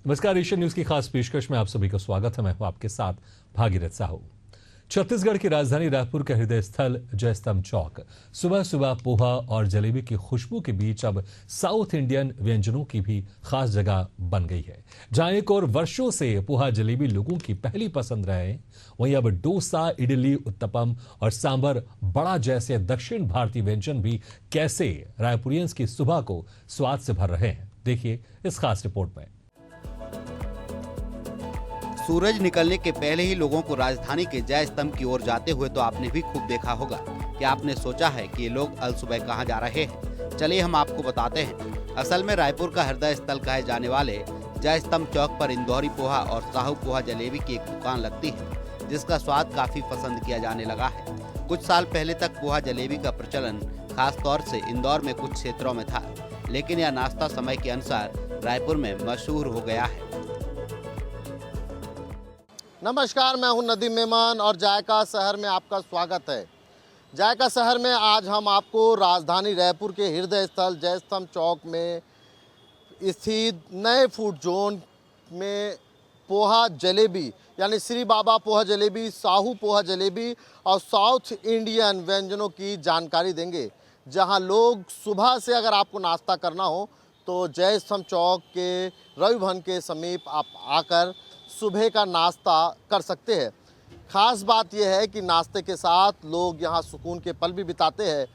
नमस्कार, Asian news की खास पेशकश में आप सभी का स्वागत है। मैं हूं आपके साथ भागीरथ साहू। छत्तीसगढ़ की राजधानी रायपुर के हृदय स्थल जय स्तंभ चौक सुबह सुबह पोहा और जलेबी की खुशबू के बीच अब साउथ इंडियन व्यंजनों की भी खास जगह बन गई है। जहां एक और वर्षों से पोहा जलेबी लोगों की पहली पसंद रहे हैं, वहीं अब डोसा, इडली, उत्तपम और सांभर बड़ा जैसे दक्षिण भारतीय व्यंजन भी कैसे रायपुरियंस की सुबह को स्वाद से भर रहे हैं, देखिए इस खास रिपोर्ट में। सूरज निकलने के पहले ही लोगों को राजधानी के जय स्तंभ की ओर जाते हुए तो आपने भी खूब देखा होगा। क्या आपने सोचा है कि ये लोग अलसुबह कहाँ जा रहे हैं? चलिए हम आपको बताते हैं। असल में रायपुर का हृदय स्थल कहे जाने वाले जय स्तंभ चौक पर इंदौरी पोहा और साहू पोहा जलेबी की एक दुकान लगती है, जिसका स्वाद काफी पसंद किया जाने लगा है। कुछ साल पहले तक पोहा जलेबी का प्रचलन खास तौर से इंदौर में कुछ क्षेत्रों में था, लेकिन यह नाश्ता समय के अनुसार रायपुर में मशहूर हो गया है। नमस्कार, मैं हूं नदीम मेमन और जायका शहर में आपका स्वागत है। जायका शहर में आज हम आपको राजधानी रायपुर के हृदय स्थल जय स्तंभ चौक में स्थित नए फूड जोन में पोहा जलेबी यानी श्री बाबा पोहा जलेबी, साहू पोहा जलेबी और साउथ इंडियन व्यंजनों की जानकारी देंगे। जहां लोग सुबह से अगर आपको नाश्ता करना हो तो जय स्तंभ चौक के रवि भवन के समीप आप आकर सुबह का नाश्ता कर सकते हैं। ख़ास बात यह है कि नाश्ते के साथ लोग यहाँ सुकून के पल भी बिताते हैं।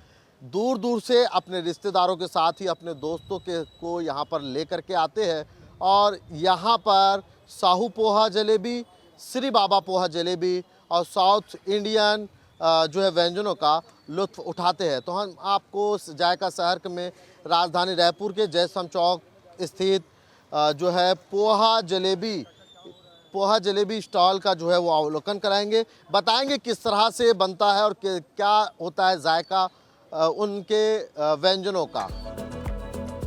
दूर दूर से अपने रिश्तेदारों के साथ ही अपने दोस्तों के को यहाँ पर लेकर के आते हैं और यहाँ पर साहू पोहा जलेबी, श्री बाबा पोहा जलेबी और साउथ इंडियन जो है व्यंजनों का लुत्फ़ उठाते हैं। तो हम आपको जायका शहर में राजधानी रायपुर के जय स्तंभ चौक स्थित जो है पोहा जलेबी स्टॉल का जो है वो अवलोकन कराएंगे, बताएंगे किस तरह से बनता है और क्या होता है जायका उनके व्यंजनों का।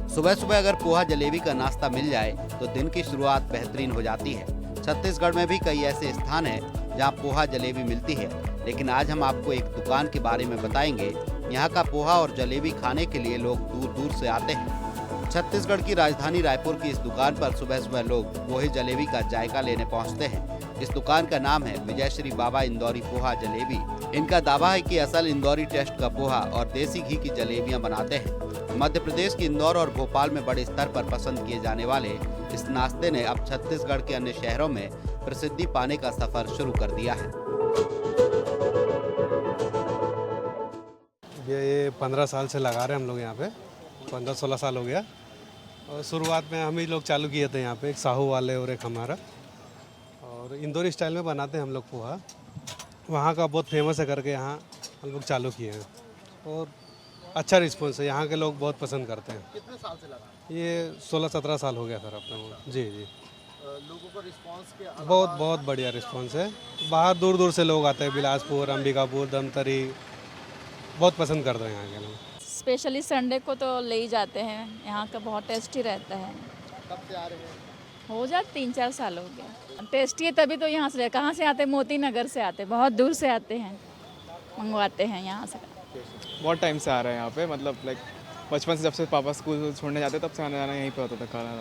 सुबह सुबह अगर पोहा जलेबी का नाश्ता मिल जाए तो दिन की शुरुआत बेहतरीन हो जाती है। छत्तीसगढ़ में भी कई ऐसे स्थान हैं जहां पोहा जलेबी मिलती है, लेकिन आज हम आपको एक दुकान के बारे में बताएंगे। यहाँ का पोहा और जलेबी खाने के लिए लोग दूर दूर से आते हैं। छत्तीसगढ़ की राजधानी रायपुर की इस दुकान पर सुबह सुबह लोग पोहे जलेबी का जायका लेने पहुंचते हैं। इस दुकान का नाम है विजय श्री बाबा इंदौरी पोहा जलेबी। इनका दावा है कि असल इंदौरी टेस्ट का पोहा और देसी घी की जलेबियां बनाते हैं। मध्य प्रदेश की इंदौर और भोपाल में बड़े स्तर पर पसंद किए जाने वाले इस नाश्ते ने अब छत्तीसगढ़ के अन्य शहरों में प्रसिद्धि पाने का सफर शुरू कर दिया है। ये 15 साल से लगा रहे हैं हम लोग यहाँ पे, 15-16 साल हो गया। और शुरुआत में हम ही लोग चालू किए थे यहाँ पे, एक साहू वाले और एक हमारा, और इंदौरी स्टाइल में बनाते हैं हम लोग पोहा। वहाँ का बहुत फेमस है करके यहाँ हम लोग चालू किए हैं और अच्छा रिस्पॉन्स है। यहाँ के लोग बहुत पसंद करते हैं। कितने साल से लगा? ये 16-17 साल हो गया सर अपने। जी जी, लोगों का रिस्पांस के बहुत बढ़िया रिस्पॉन्स है। बाहर दूर दूर से लोग आते हैं, बिलासपुर, अंबिकापुर, धमतरी, बहुत पसंद करते हैं यहाँ के लोग। स्पेशली संडे को तो ले ही जाते हैं। यहाँ का बहुत टेस्टी रहता है। कब से आ रहे हैं? हो जाए 3-4 साल हो गया। टेस्टी है तभी तो यहाँ से। कहाँ से आते हैं? मोती नगर से आते हैं, बहुत दूर से आते हैं, मंगवाते हैं यहाँ से। बहुत टाइम से आ रहे हैं यहाँ पे, मतलब लाइक बचपन से, जब से पापा स्कूल छोड़ने जाते तब से आने जाना यहीं पे होता था खाना।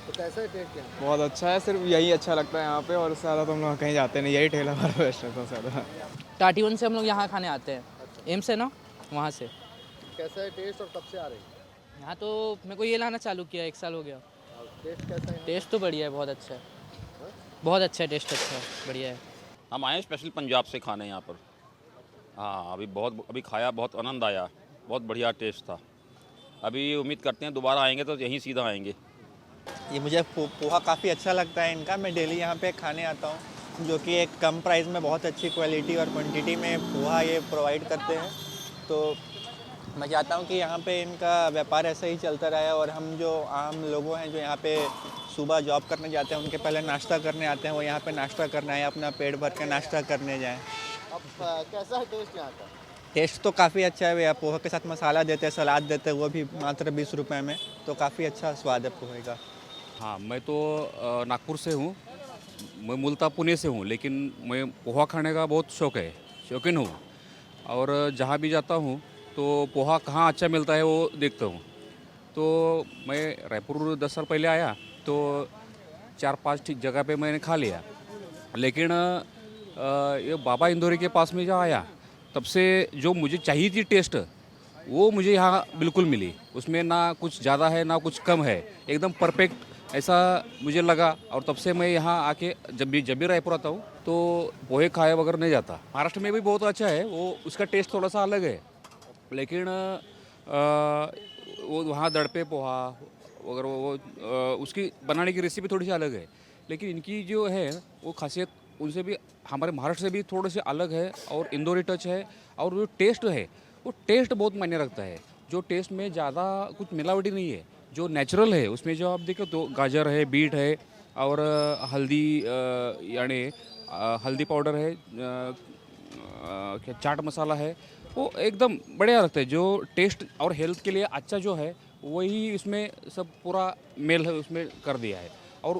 तो कैसा है टेस्ट यहाँ? बहुत अच्छा है, सिर्फ यही अच्छा लगता है यहाँ पे, और उससे ज़्यादा तो हम लोग कहीं जाते नहीं, यही ठेला हमारा बेस्ट है सबसे ज़्यादा। टाटीवन से हम लोग यहाँ खाने आते हैं। एम्स है ना, वहाँ से। कैसा है टेस्ट और कब से आ रहे हैं? यहाँ तो मेरे को ये लाना चालू किया 1 साल हो गया। टेस्ट कैसा है? टेस्ट तो बढ़िया है, बहुत अच्छा है, बहुत अच्छा है, टेस्ट अच्छा है, बढ़िया है। हम आए स्पेशल पंजाब से खाने यहाँ पर। हाँ, अभी खाया, बहुत आनंद आया, बहुत बढ़िया टेस्ट था। अभी उम्मीद करते हैं दोबारा आएंगे तो यहीं सीधा आएंगे। ये मुझे पोहा काफ़ी अच्छा लगता है इनका। मैं डेली यहाँ पे खाने आता हूँ, जो कि एक कम प्राइस में बहुत अच्छी क्वालिटी और क्वांटिटी में पोहा ये प्रोवाइड करते हैं। तो मैं चाहता हूँ कि यहाँ पे इनका व्यापार ऐसा ही चलता रहे और हम जो आम लोगों हैं जो यहाँ पे सुबह जॉब करने जाते हैं, उनके पहले नाश्ता करने आते हैं, वो यहाँ पे नाश्ता करने आए, अपना पेट भर के नाश्ता करने जाएँ। अब कैसा है टेस्ट यहाँ का? टेस्ट तो काफ़ी अच्छा है भैया। पोहा के साथ मसाला देते हैं, सलाद देते हैं, वो भी मात्र 20 रुपये में। तो काफ़ी अच्छा स्वाद है पोहे का। हाँ, मैं तो नागपुर से हूँ, मैं मूलतः पुणे से हूँ, लेकिन मैं पोहा खाने का बहुत शौकीन हूँ। और जहाँ भी जाता हूँ तो पोहा कहाँ अच्छा मिलता है वो देखता हूँ। तो मैं रायपुर 10 साल पहले आया तो 4-5 जगह पे मैंने खा लिया, लेकिन ये बाबा इंदौरी के पास में जो आया तब से जो मुझे चाहिए थी टेस्ट वो मुझे यहाँ बिल्कुल मिली। उसमें ना कुछ ज़्यादा है ना कुछ कम है, एकदम परफेक्ट ऐसा मुझे लगा। और तब से मैं यहाँ आके जब भी रायपुर आता हूँ तो पोहे खाए वगैरह नहीं जाता। महाराष्ट्र में भी बहुत अच्छा है, वो उसका टेस्ट थोड़ा सा अलग है, लेकिन वो वहाँ दड़पे पोहा वगैरह वो उसकी बनाने की रेसिपी थोड़ी सी अलग है। लेकिन इनकी जो है वो खासियत उनसे भी, हमारे महाराष्ट्र से भी थोड़े से अलग है और इंदौरी टच है। और जो टेस्ट है वो टेस्ट बहुत मायने रखता है। जो टेस्ट में ज़्यादा कुछ मिलावटी नहीं है, जो नेचुरल है उसमें जो आप देखो तो गाजर है, बीट है और हल्दी, यानी हल्दी पाउडर है, क्या चाट मसाला है, वो एकदम बढ़िया लगता है। जो टेस्ट और हेल्थ के लिए अच्छा जो है वही इसमें सब पूरा मेल है उसमें कर दिया है। और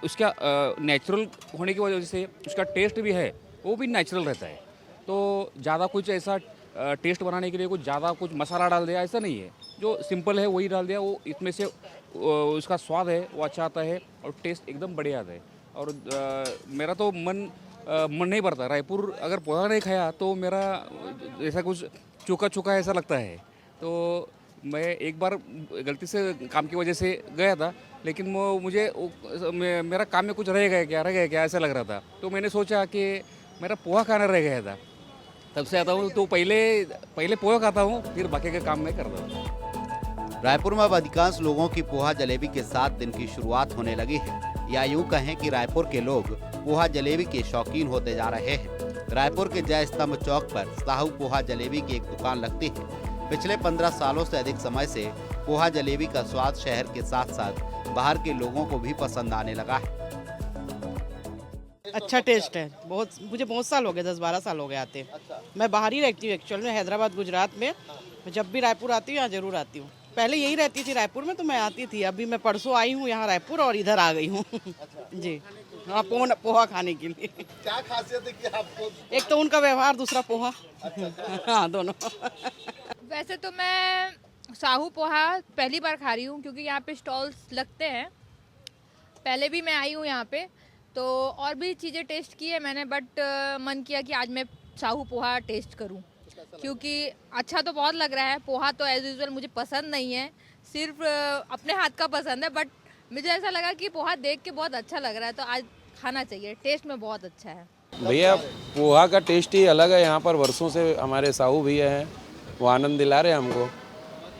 उसका नेचुरल होने की वजह से उसका टेस्ट भी है वो भी नेचुरल रहता है। तो ज़्यादा कुछ ऐसा टेस्ट बनाने के लिए कुछ ज़्यादा कुछ मसाला डाल दिया ऐसा नहीं है, जो सिंपल है वही डाल दिया, वो इसमें से उसका स्वाद है वो अच्छा आता है और टेस्ट एकदम बढ़िया आता है। और मेरा तो मन नहीं भरता। रायपुर अगर पोहा नहीं खाया तो मेरा ऐसा कुछ चूका ऐसा लगता है। तो मैं एक बार गलती से काम की वजह से गया था, लेकिन वो मुझे मेरा काम में कुछ रह गया क्या ऐसा लग रहा था। तो मैंने सोचा कि मेरा पोहा खाना रह गया था, तब से आता हूँ तो पहले पोहा खाता हूँ, फिर बाकी का काम मैं करता हूँ। रायपुर में अब अधिकांश लोगों की पोहा जलेबी के साथ दिन की शुरुआत होने लगी है, या यूं कहें कि रायपुर के लोग पोहा जलेबी के शौकीन होते जा रहे हैं। रायपुर के जय स्तंभ चौक पर साहू पोहा जलेबी की एक दुकान लगती है। पिछले 15 सालों से अधिक समय से पोहा जलेबी का स्वाद शहर के साथ साथ बाहर के लोगों को भी पसंद आने लगा है। अच्छा टेस्ट है, मुझे बहुत साल हो गए, 10-12 साल हो गए आते। मैं बाहर ही रहती हूँ एक्चुअल में, हैदराबाद गुजरात में। जब भी रायपुर आती हूँ यहाँ जरूर आती हूँ। पहले यही रहती थी रायपुर में, तो मैं आती थी। अभी मैं परसों आई हूँ यहाँ रायपुर और इधर आ गई हूँ जी, हाँ पोहा खाने के लिए। क्या खासियत है कि आपको? एक तो उनका व्यवहार, दूसरा पोहा। हाँ दोनों। वैसे तो मैं साहू पोहा पहली बार खा रही हूँ, क्योंकि यहाँ पे स्टॉल्स लगते हैं। पहले भी मैं आई हूँ यहाँ पे, तो और भी चीज़ें टेस्ट की है मैंने, बट मन किया कि आज मैं साहू पोहा टेस्ट करूँ, क्योंकि अच्छा तो बहुत लग रहा है। पोहा तो एज यूजुअल मुझे पसंद नहीं है, सिर्फ अपने हाथ का पसंद है, बट मुझे ऐसा लगा कि पोहा देख के बहुत अच्छा लग रहा है, तो आज खाना चाहिए। टेस्ट में बहुत अच्छा है भैया। पोहा का टेस्ट ही अलग है। यहाँ पर वर्षों से हमारे साहू भैया हैं, वो आनंद दिला रहे हैं हमको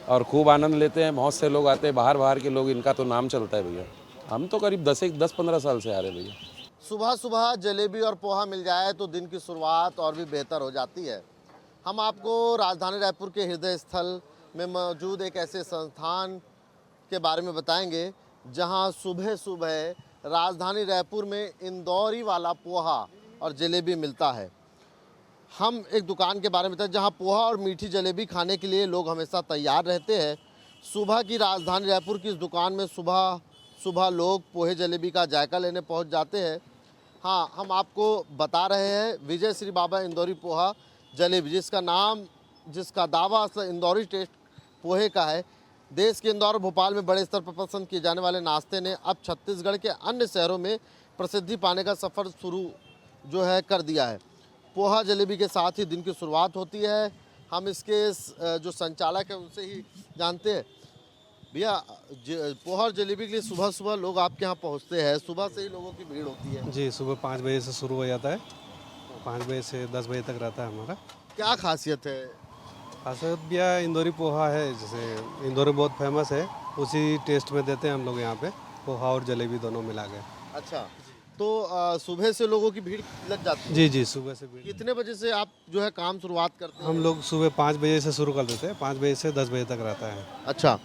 और खूब आनंद लेते हैं। बहुत से लोग आते हैं, बाहर के लोग, इनका तो नाम चलता है भैया। हम तो करीब 10-15 साल से आ रहे हैं भैया। सुबह सुबह जलेबी और पोहा मिल जाए तो दिन की शुरुआत और भी बेहतर हो जाती है। हम आपको राजधानी रायपुर के हृदय स्थल में मौजूद एक ऐसे संस्थान के बारे में बताएंगे जहां सुबह सुबह राजधानी रायपुर में इंदौरी वाला पोहा और जलेबी मिलता है। हम एक दुकान के बारे में बताएं जहां पोहा और मीठी जलेबी खाने के लिए लोग हमेशा तैयार रहते हैं। सुबह की राजधानी रायपुर की इस दुकान में सुबह लोग पोहे जलेबी का जायका लेने पहुंच जाते हैं। हाँ, हम आपको बता रहे हैं विजय श्री बाबा इंदौरी पोहा जलेबी, जिसका दावा असल इंदौरी टेस्ट पोहे का है। देश के इंदौर और भोपाल में बड़े स्तर पर पसंद किए जाने वाले नाश्ते ने अब छत्तीसगढ़ के अन्य शहरों में प्रसिद्धि पाने का सफ़र शुरू जो है कर दिया है। पोहा जलेबी के साथ ही दिन की शुरुआत होती है। हम इसके जो संचालक है उनसे ही जानते हैं। भैया, पोहा और जलेबी के लिए सुबह सुबह लोग आपके यहाँ पहुँचते हैं, सुबह से ही लोगों की भीड़ होती है? जी, सुबह 5 बजे से शुरू हो जाता है, 5 बजे से 10 बजे तक रहता है हमारा। क्या खासियत है? खासियत भैया इंदौरी पोहा है, जैसे इंदौर में बहुत फेमस है, उसी टेस्ट में देते हैं हम लोग यहाँ पे, पोहा और जलेबी दोनों मिला के। अच्छा, तो सुबह से लोगों की भीड़ लग जाती है? जी, सुबह से भीड़। कितने बजे से आप जो है काम शुरुआत करते हैं? हम लोग सुबह 5 बजे से शुरू कर देते हैं, 5 बजे से 10 बजे तक रहता है। अच्छा,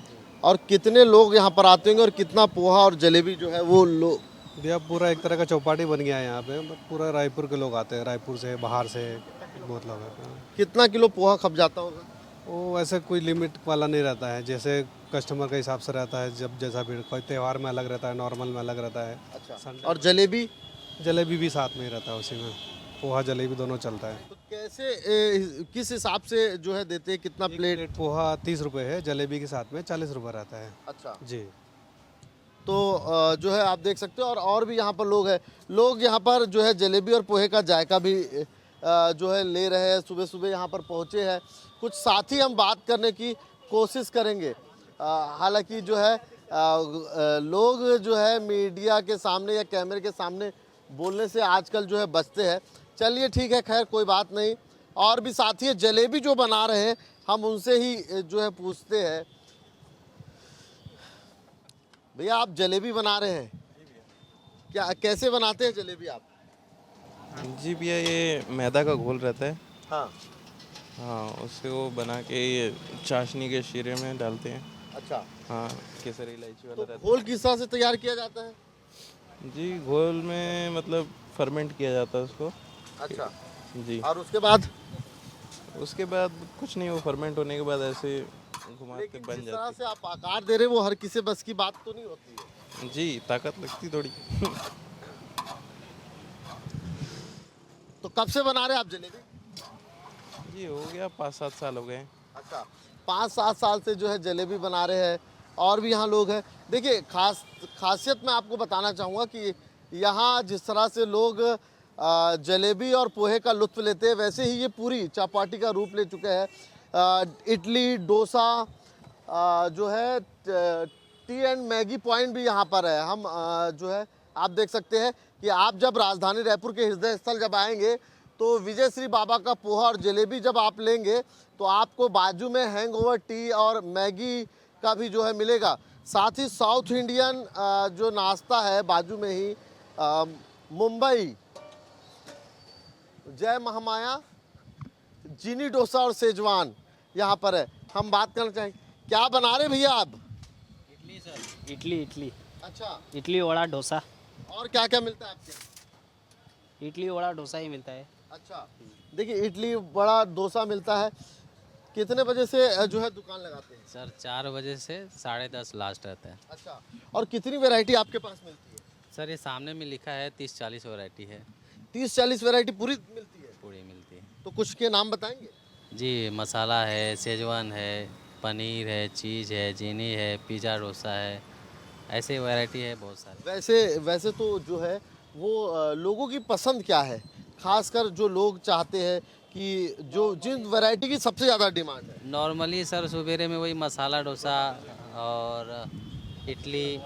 और कितने लोग यहाँ पर आते होंगे और कितना पोहा और जलेबी जो है वो लोग? भैया पूरा एक तरह का चौपाटी बन गया है यहाँ पे, पूरा रायपुर के लोग आते हैं, रायपुर से, बाहर से बहुत लोग आते हैं। कितना किलो पोहा खप जाता होगा? वो ऐसे कोई लिमिट वाला नहीं रहता है, जैसे कस्टमर के हिसाब से रहता है, जब जैसा भीड़, कोई त्यौहार में अलग रहता है, नॉर्मल में अलग रहता है। अच्छा, और जलेबी? जलेबी भी साथ में ही रहता है, उसी में पोहा जलेबी दोनों चलता है। तो कैसे किस हिसाब से जो है देते हैं, कितना प्लेट? पोहा 30 रुपये है, जलेबी के साथ में 40 रुपये रहता है। अच्छा जी। तो जो है आप देख सकते हो और भी यहाँ पर लोग हैं। लोग यहाँ पर जो है जलेबी और पोहे का जायका भी जो है ले रहे हैं। सुबह सुबह यहाँ पर पहुँचे हैं। कुछ साथी हम बात करने की कोशिश करेंगे। हालांकि जो है लोग जो है मीडिया के सामने या कैमरे के सामने बोलने से आजकल जो है बचते हैं। चलिए ठीक है, खैर कोई बात नहीं। और भी साथी है जलेबी जो बना रहे हैं, हम उनसे ही जो है पूछते हैं। भैया आप जलेबी बना रहे हैं, क्या कैसे बनाते हैं जलेबी आप? जी भैया, ये मैदा का घोल रहता है। हाँ हाँ, उससे वो बना के ये चाशनी के शीरे में डालते हैं। अच्छा, हाँ, केसरी इलायची वाला तो रहता घोल किस तरह से तैयार किया जाता है? है। जी, घोल में मतलब फर्मेंट किया जाता है उसको। अच्छा जी, और उसके बाद? उसके बाद कुछ नहीं, वो फर्मेंट होने के बाद ऐसे घुमाते लेकिन बन जिस तरह जाती से आप आकार दे रहे हैं वो हर किसी बस की बात तो नहीं होती है। है। जी, ताकत लगती थोड़ी। तो कब से बना रहे हैं आप जलेबी? जी, हो गया 5-7 साल हो गए। अच्छा, 5-7 साल से जो है जलेबी बना रहे हैं। और भी यहाँ लोग हैं। देखिए खासियत मैं आपको बताना चाहूँगा कि यहाँ जिस तरह से लोग जलेबी और पोहे का लुत्फ लेते हैं, वैसे ही ये पूरी चौपाटी का रूप ले चुके हैं। इडली, डोसा जो है, टी एंड मैगी पॉइंट भी यहाँ पर है। हम जो है आप देख सकते हैं कि आप जब राजधानी रायपुर के हृदय स्थल जब आएंगे तो विजय श्री बाबा का पोहा और जलेबी जब आप लेंगे तो आपको बाजू में हैंगओवर टी और मैगी का भी जो है मिलेगा। साथ ही साउथ इंडियन जो नाश्ता है बाजू में ही, मुंबई जय महामाया, चीनी डोसा और सेजवान यहाँ पर है। हम बात करना चाहेंगे, क्या बना रहे भैया आप? इडली सर, इडली। अच्छा, इडली वड़ा डोसा। और क्या क्या मिलता है आपके? इडली वड़ा डोसा ही मिलता है। अच्छा, देखिए इडली बड़ा डोसा मिलता है। कितने बजे से जो है दुकान लगाते हैं? सर 4 बजे से 10:30 लास्ट रहता है। अच्छा, और कितनी वैरायटी आपके पास मिलती है? सर ये सामने में लिखा है 30-40 वैरायटी है। 30-40 वैरायटी पूरी मिलती है? पूरी मिलती है। तो कुछ के नाम बताएंगे? जी, मसाला है, सेजवान है, पनीर है, चीज़ है, चीनी है, पिज़्ज़ा डोसा है, ऐसे वैरायटी है बहुत सारी। वैसे तो जो है वो लोगों की पसंद क्या है, खासकर जो लोग चाहते हैं कि जो जिन वैरायटी की सबसे ज़्यादा डिमांड है? नॉर्मली सर सवेरे में वही मसाला डोसा और इडली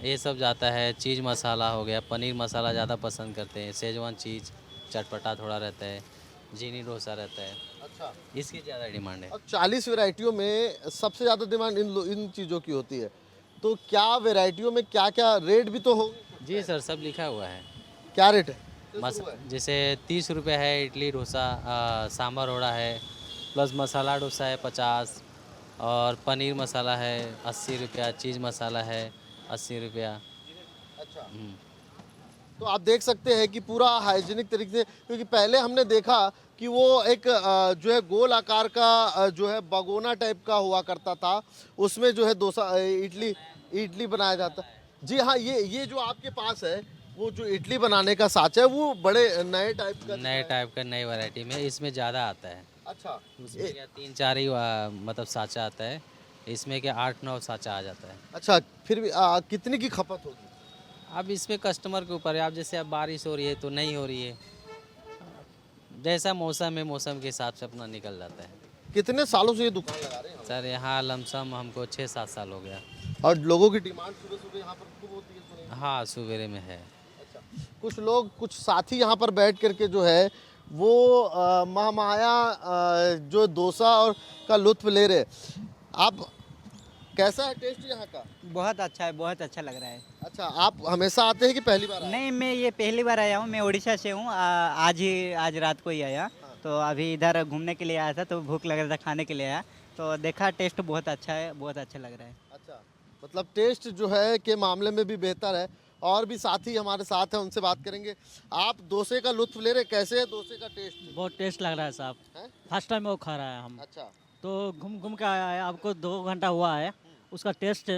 ये सब जाता है। चीज़ मसाला हो गया, पनीर मसाला ज़्यादा पसंद करते हैं, सेजवान चीज़ चटपटा थोड़ा रहता है, चीनी डोसा रहता है। अच्छा, इसकी ज़्यादा डिमांड है। और 40 वैरायटियों में सबसे ज़्यादा डिमांड इन चीज़ों की होती है। तो क्या वैरायटियों में क्या क्या रेट भी तो होंगे? जी सर, सब लिखा हुआ है। क्या रेट है? जैसे 30 रुपये है इडली डोसा, सांभर वड़ा है, प्लस मसाला डोसा है 50, और पनीर मसाला है 80 रुपया, चीज़ मसाला है 80 रुपया। अच्छा, तो आप देख सकते हैं कि पूरा हाइजीनिक तरीके से, क्योंकि पहले हमने देखा कि वो एक जो है गोल आकार का जो है बगोना टाइप का हुआ करता था, उसमें जो है डोसा इडली बनाया जाता। जी हाँ, ये जो आपके पास है वो जो इडली बनाने का साँचा है वो बड़े नए टाइप का नई वैरायटी में इसमें ज़्यादा आता है। अच्छा, उसमें क्या 3-4 ही मतलब साँचा आता है, इसमें क्या 8-9 साँचा आ जाता है। अच्छा, फिर भी कितने की खपत होगी? अब इसमें कस्टमर के ऊपर है। अब जैसे अब बारिश हो रही है तो नहीं हो रही है, जैसा मौसम है मौसम के हिसाब से अपना निकल जाता है। कितने सालों से ये दुकान लगा रहे हैं? सर यहाँ लमसम हमको 6-7 साल हो गया। और लोगों की डिमांड सुबह सुबह यहाँ पर खूब होती है, सुने? हाँ, सवेरे में है। अच्छा, कुछ साथी यहाँ पर बैठ करके जो है वो महामाया जो डोसा और का लुत्फ ले रहे। आप कैसा है टेस्ट यहाँ का? बहुत अच्छा है, बहुत अच्छा लग रहा है। अच्छा, आप हमेशा आते हैं कि पहली बार आए? नहीं, मैं ये पहली बार आया हूँ। मैं उड़ीसा से हूँ। आज रात को ही आया। तो अभी इधर घूमने के लिए आया था, तो भूख लग रहा था, खाने के लिए आया, तो देखा टेस्ट बहुत अच्छा है, बहुत अच्छा लग रहा है। अच्छा, मतलब टेस्ट जो है के मामले में भी बेहतर है। और भी साथी हमारे साथ हैं, उनसे बात करेंगे। आप डोसे का लुत्फ ले रहे, कैसे है डोसे का टेस्ट? बहुत टेस्ट लग रहा है साहब। फर्स्ट टाइम वो खा रहा है हम। अच्छा, तो घूम घूम के आया है, आपको 2 घंटा हुआ है, उसका टेस्ट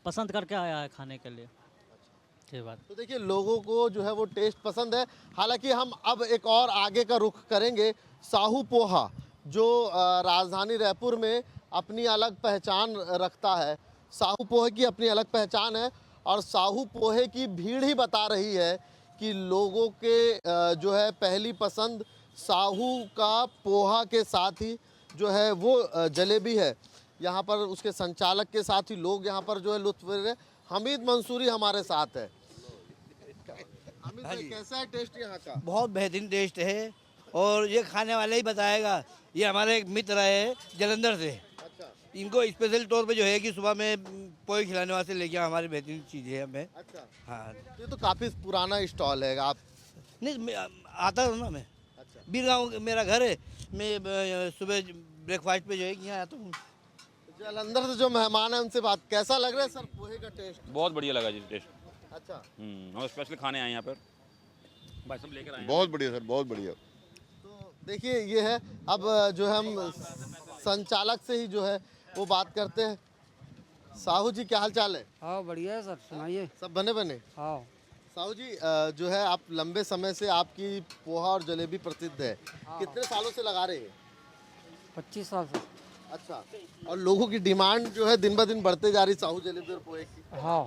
पसंद करके आया है खाने के लिए। ये बात तो देखिए लोगों को जो है वो टेस्ट पसंद है। हालांकि हम अब एक और आगे का रुख करेंगे। साहू पोहा जो राजधानी रायपुर में अपनी अलग पहचान रखता है, साहू पोहे की अपनी अलग पहचान है और साहू पोहे की भीड़ ही बता रही है कि लोगों के जो है पहली पसंद साहू का पोहा के साथ ही जो है वो जलेबी है। यहाँ पर उसके संचालक के साथ ही लोग यहाँ पर जो है लुत्फ ले रहे हैं। हमीद मंसूरी हमारे साथ है। हमीद भाई, कैसा है टेस्ट यहाँ का? बहुत बेहतरीन टेस्ट है और ये खाने वाले ही बताएगा। ये हमारे एक मित्र है जलंधर से। अच्छा। इनको स्पेशल तौर पे जो है कि सुबह में पोहे खिलाने वास्ते लेके हमारी बेहतरीन चीज़ है हमें। अच्छा। हाँ, ये तो काफ़ी पुराना स्टॉल है। आप नहीं आता हूँ ना मैं। अच्छा। बीरगांव मेरा घर है। मैं सुबह ब्रेकफास्ट पे जो है कि यहाँ आता हूँ। जलंधर से जो मेहमान है उनसे बात, कैसा लग रहा है सर पोहे का टेस्ट? बहुत बढ़िया लगा जी टेस्ट। अच्छा। हम स्पेशल खाने आए यहाँ पर, भाई सब लेकर आए हैं। बहुत बढ़िया सर, बहुत बढ़िया। तो देखिए ये है, अब जो है हम संचालक से ही जो है वो बात करते हैं। साहू जी क्या हाल चाल है? हाँ बढ़िया है सर, सुनाइए। सब बने बने? हाँ। साहू जी जो है आप लंबे समय से आपकी पोहा और जलेबी प्रसिद्ध है। हाँ। कितने सालों से लगा रहे हैं? 25 साल से। अच्छा। और लोगों की डिमांड जो है दिन ब दिन बढ़ते जा रही साहू जलेबी और पोहे की। हाँ।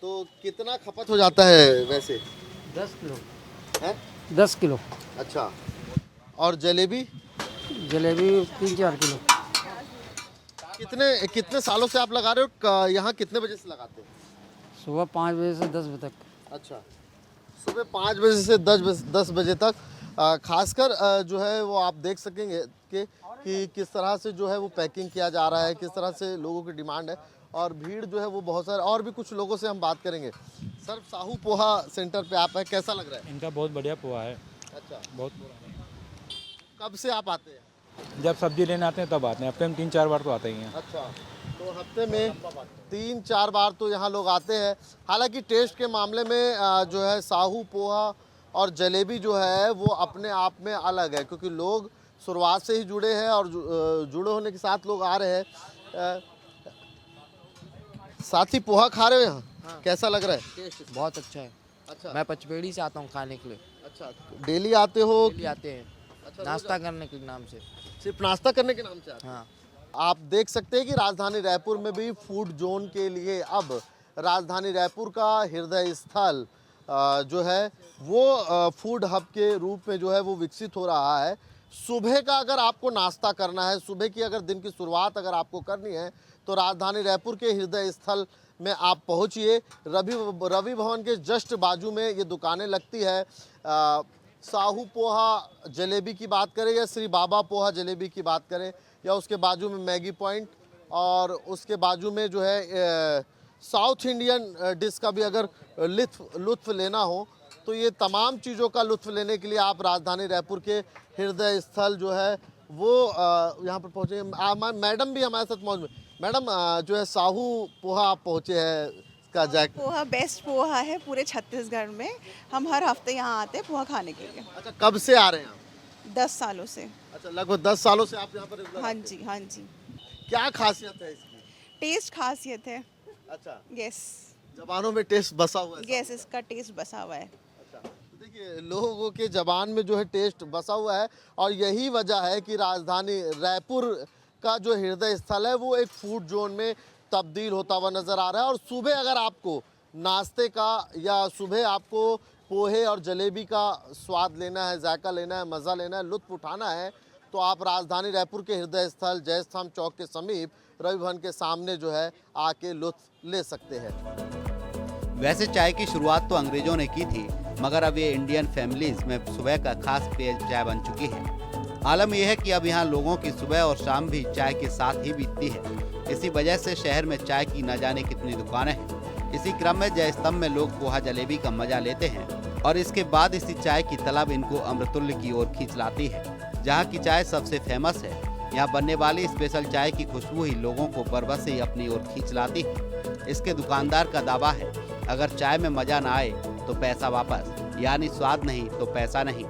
तो कितना खपत हो जाता है वैसे? 10 किलो है? 10 किलो। अच्छा। और जलेबी? जलेबी 3-4 किलो। कितने कितने सालों से आप लगा रहे हो? यहाँ कितने बजे से लगाते हैं? सुबह 5 बजे से 10 बजे तक। अच्छा। सुबह 5 बजे से 10 बजे तक। खासकर जो है वो आप देख सकेंगे कि किस तरह से जो है वो पैकिंग किया जा रहा है, किस तरह से लोगों की डिमांड है और भीड़ जो है वो बहुत सारे। और भी कुछ लोगों से हम बात करेंगे। सर साहू पोहा सेंटर पे आप है, कैसा लग रहा है? इनका बहुत बढ़िया पोहा है। अच्छा। बहुत। कब से आप आते हैं? जब सब्जी लेने आते हैं तब आते हैं, हफ्ते में 3-4 बार तो आते ही हैं। अच्छा। तो हफ्ते में 3-4 बार तो यहाँ लोग आते हैं। हालांकि टेस्ट के मामले में जो है साहू पोहा और जलेबी जो है वो अपने आप में अलग है, क्योंकि लोग शुरुआत से ही जुड़े हैं और जुड़े होने के साथ लोग आ रहे हैं। साथ ही पोहा खा रहे हो यहाँ? हाँ। कैसा लग रहा है टेस्ट? बहुत अच्छा है। अच्छा। मैं पचपेड़ी से आता हूँ खाने के लिए। अच्छा। डेली आते हो? डेली आते हैं। अच्छा, नाश्ता करने के नाम से। सिर्फ नाश्ता करने के नाम से आते हैं? हाँ। आप देख सकते हैं कि राजधानी रायपुर में भी फूड जोन के लिए अब राजधानी रायपुर का हृदय स्थल जो है वो फूड हब के रूप में जो है वो विकसित हो रहा है। सुबह का अगर आपको नाश्ता करना है, सुबह की अगर दिन की शुरुआत अगर आपको करनी है तो राजधानी रायपुर के हृदय स्थल में आप पहुंचिए। रवि भवन के जस्ट बाजू में ये दुकानें लगती है। साहू पोहा जलेबी की बात करें या श्री बाबा पोहा जलेबी की बात करें या उसके बाजू में मैगी पॉइंट और उसके बाजू में जो है साउथ इंडियन डिश का भी अगर लुत्फ़ लेना हो तो ये तमाम चीज़ों का लुत्फ़ लेने के लिए आप राजधानी रायपुर के हृदय स्थल जो है वो यहाँ पर पहुँचे। मैडम भी हमारे साथ मौजूद। मैडम जो है साहू पोहा आप पहुँचे हैं का जैक पोहा बेस्ट पोहा है पूरे छत्तीसगढ़ में। हम हर हफ्ते यहाँ आते हैं पोहा खाने के लिए। अच्छा, कब से आ रहे हैं आप? 10 सालों से। अच्छा, लगभग 10 सालों से आप यहाँ पर? हाँ जी, हाँ जी। क्या खासियत है इसकी? टेस्ट खासियत है। अच्छा। यस। जबानों में टेस्ट बसा हुआ है? यस, इसका टेस्ट बसा हुआ है। अच्छा, देखिए लोगों के जबान में जो है टेस्ट बसा हुआ है और यही वजह है कि राजधानी रायपुर का जो हृदय स्थल है वो एक फूड जोन में तब्दील होता हुआ नज़र आ रहा है। और सुबह अगर आपको नाश्ते का या सुबह आपको पोहे और जलेबी का स्वाद लेना है, जायका लेना है, मज़ा लेना है, लुत्फ़ उठाना है तो आप राजधानी रायपुर के हृदय स्थल जयस्तंभ चौक के समीप रवि भवन के सामने जो है आके लुत्फ़ ले सकते हैं। वैसे चाय की शुरुआत तो अंग्रेजों ने की थी, मगर अब ये इंडियन फैमिलीज में सुबह का खास पेय चाय बन चुकी है। आलम यह है कि अब यहाँ लोगों की सुबह और शाम भी चाय के साथ ही बीतती है। इसी वजह से शहर में चाय की न जाने कितनी दुकानें हैं। इसी क्रम में जयस्तंभ में लोग पोहा जलेबी का मजा लेते हैं और इसके बाद इसी चाय की तलब इनको अमृतुल्य की ओर खींच लाती है, जहाँ की चाय सबसे फेमस है। यहाँ बनने वाली स्पेशल चाय की खुशबू ही लोगों को बरबस से अपनी ओर खींच लाती है। इसके दुकानदार का दावा है, अगर चाय में मजा ना आए तो पैसा वापस, यानी स्वाद नहीं तो पैसा नहीं।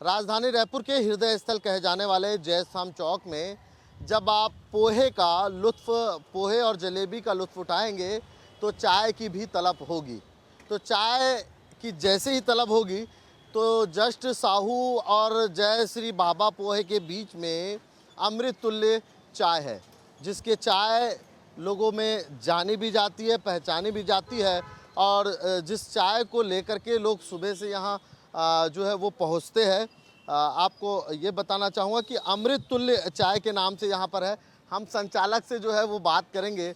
राजधानी रायपुर के हृदय स्थल कहे जाने वाले जयस्तंभ चौक में जब आप पोहे और जलेबी का लुत्फ़ उठाएंगे तो चाय की भी तलब होगी। तो चाय की जैसे ही तलब होगी तो जस्ट साहू और जय श्री बाबा पोहे के बीच में अमृत तुल्य चाय है, जिसके चाय लोगों में जानी भी जाती है, पहचानी भी जाती है। और जिस चाय को लेकर के लोग सुबह से यहाँ जो है वो पहुँचते हैं, आपको ये बताना चाहूँगा कि अमृत तुल्य चाय के नाम से यहाँ पर है। हम संचालक से जो है वो बात करेंगे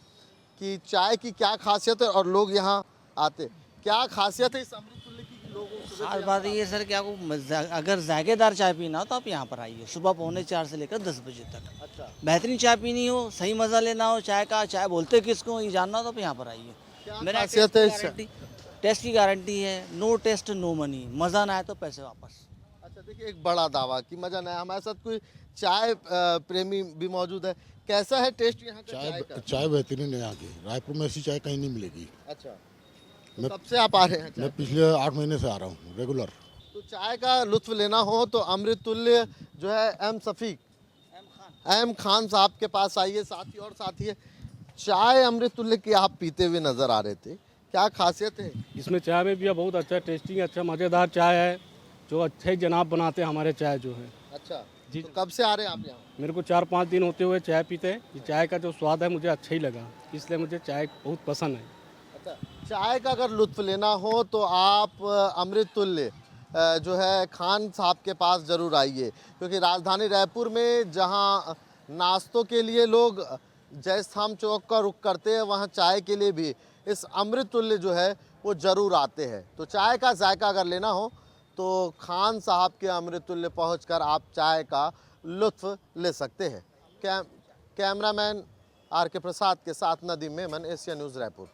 कि चाय की क्या खासियत है और लोग यहाँ आते, क्या खासियत है इस अमृत तुल्य की लोगों। खास बात ये है सर कि आपको अगर जायकेदार चाय पीना हो तो आप यहाँ पर आइए, सुबह 4:45 से लेकर 10 बजे तक। अच्छा, बेहतरीन चाय पीनी हो, सही मज़ा लेना हो चाय का, चाय बोलते किसको ये जानना हो तो आप यहाँ पर आइए। मेरा खासियत है इस टेस्ट की गारंटी है, नो टेस्ट नो मनी, मज़ा ना आए तो पैसे वापस। अच्छा, देखिए एक बड़ा दावा कि मज़ा ना आए। हमारे साथ कोई चाय प्रेमी भी मौजूद है। कैसा है टेस्ट यहाँ का चाय का? चाय बेहतरीन है यहाँ की, रायपुर में ऐसी चाय कहीं नहीं मिलेगी। अच्छा, तो कब से आप आ रहे हैं? मैं पिछले 8 महीने से आ रहा हूँ रेगुलर। तो चाय का लुत्फ लेना हो तो अमृत तुल्य जो है एम खान साहब के पास आइए। साथी और साथी है, चाय अमृत तुल्य की आप पीते हुए नजर आ रहे थे, क्या खासियत है इसमें? चाय में भी बहुत अच्छा टेस्टिंग, अच्छा मज़ेदार चाय है जो अच्छे जनाब बनाते हैं हमारे चाय जो है। अच्छा जी, तो कब से आ रहे हैं आप यहाँ? मेरे को 4-5 दिन होते हुए चाय पीते हैं। ये चाय का जो स्वाद है मुझे अच्छा ही लगा, इसलिए मुझे चाय बहुत पसंद है। अच्छा, चाय का अगर लुत्फ लेना हो तो आप अमृत तुल्य जो है खान साहब के पास ज़रूर आइए, क्योंकि राजधानी रायपुर में जहाँ नाश्तों के लिए लोग जयस्थान चौक का रुख करते हैं, वहाँ चाय के लिए भी इस अमृत तुल्य जो है वो ज़रूर आते हैं। तो चाय का जायका अगर लेना हो तो खान साहब के अमृत तुल्य पहुँचकर आप चाय का लुत्फ ले सकते हैं। Cameraman R K. प्रसाद के साथ नदीम मेमन, एशिया न्यूज़ रायपुर।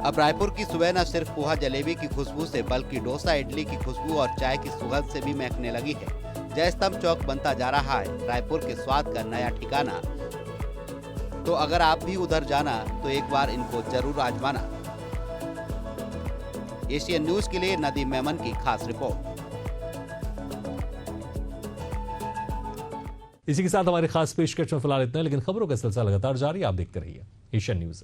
अब रायपुर की सुबह न सिर्फ पोहा जलेबी की खुशबू से बल्कि डोसा इडली की खुशबू और चाय की सुगंध से भी महकने लगी है। जयस्तंभ चौक बनता जा रहा है रायपुर के स्वाद का नया ठिकाना। तो अगर आप भी उधर जाना तो एक बार इनको जरूर आजमाना। एशियन न्यूज के लिए नदीम मेमन की खास रिपोर्ट। इसी के साथ हमारी खास पेशकश में फिलहाल इतना, लेकिन खबरों का सिलसिला लगातार जारी, आप देखते रहिए एशियन न्यूज।